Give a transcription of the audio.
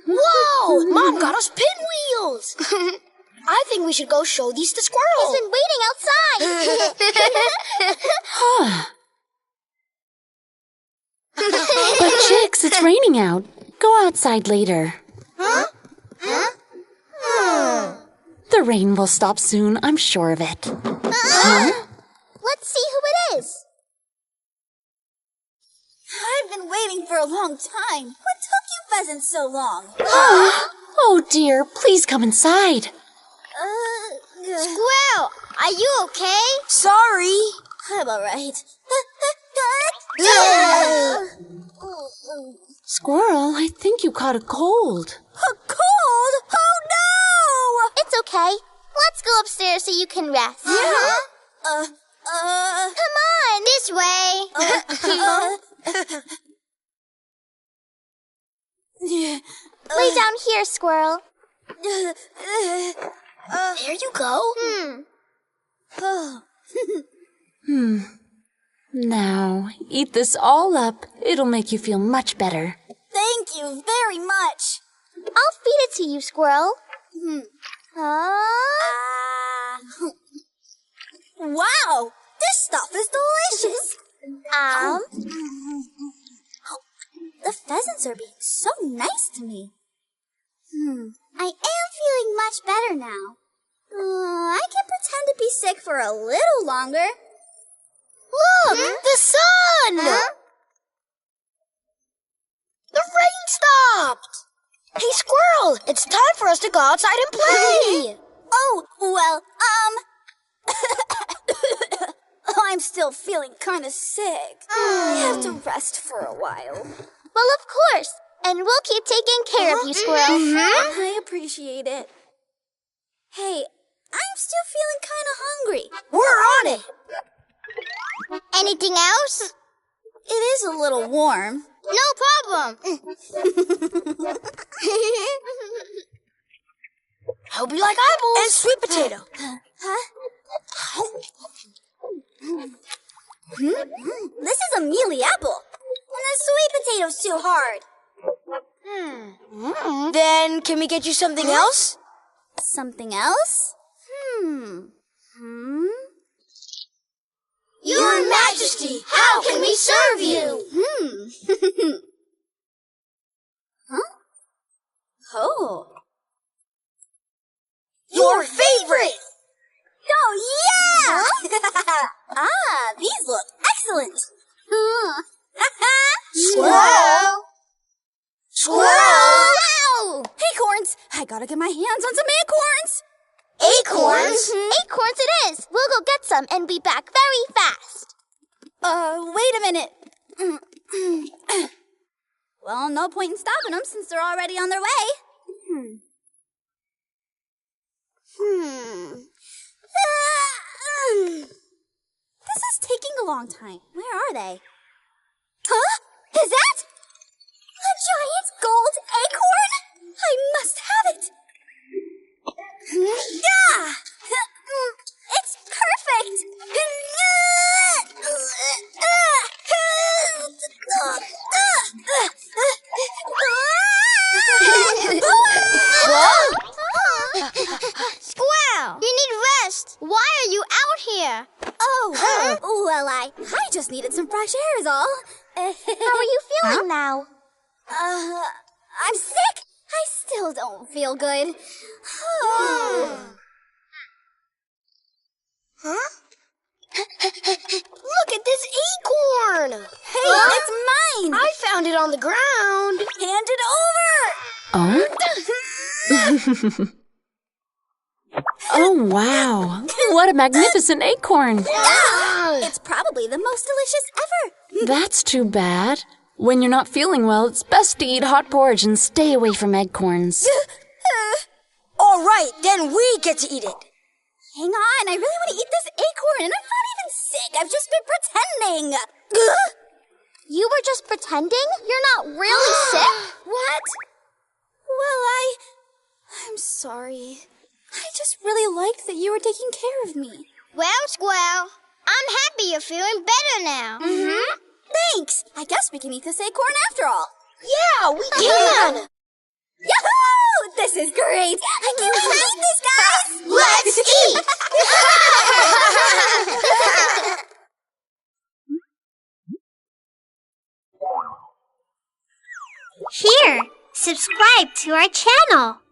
Whoa! Mom got us pinwheels! I think we should go show these to Squirrel. He's been waiting outside. But Chicks, it's raining out. Go outside later. Huh? The rain will stop soon, I'm sure of it. Huh? Let's see who it is. I've been waiting for a long time. What took you pheasants so long? Oh dear, please come inside. Squirrel, are you okay? Sorry. I'm all right. Squirrel, I think you caught a cold. A cold? Oh, no! It's okay. Let's go upstairs so you can rest. Come on, this way. Lay down here, Squirrel. There you go. Now, eat this all up. It'll make you feel much better. Thank you very much. I'll feed it to you, Squirrel. Wow, this stuff is delicious. The pheasants are being so nice to me. I am feeling much better now. I can pretend to be sick for a little longer. Look, the sun! The rain stopped! Hey, Squirrel, it's time for us to go outside and play! Oh, well, I'm still feeling kind of sick. I have to rest for a while. Well, of course. And we'll keep taking care of you, Squirrel. I appreciate it. Hey, I'm still feeling kind of hungry. We're on it! Anything else? It is a little warm. No problem. Hope you like apples. And sweet potato. This is a mealy apple. And the sweet potato's too hard. Then can we get you something else? Something else? Your Majesty, how can we serve you? Oh. Your favorite! Oh, yeah! These look excellent. Squirrel! Squirrel! Wow! Acorns! I gotta get my hands on some acorns. Acorns? Acorns it is. We'll go get some and be back very fast. Wait a minute. Well, no point in stopping them since they're already on their way. This is taking a long time. Where are they? Huh? Is that a giant gold acorn? I must have it. Yeah! It's perfect! Squirrel, you need rest. Why are you out here? Well, I just needed some fresh air is all. How are you feeling now? I'm sick. I still don't feel good. Look at this acorn! Hey, it's mine! I found it on the ground. Hand it over! Oh? Oh, wow. What a magnificent acorn. It's probably the most delicious ever. That's too bad. When you're not feeling well, it's best to eat hot porridge and stay away from acorns. All right, then we get to eat it. Hang on, I really want to eat this acorn, and I'm not even sick. I've just been pretending. You were just pretending? You're not really sick? What? Well, I'm sorry. I just really liked that you were taking care of me. Well, Squirrel, I'm happy you're feeling better now. Thanks. I guess we can eat this acorn after all. Yeah, we can! Yahoo! This is great! I can't believe this, guys! Let's eat! Here, subscribe to our channel.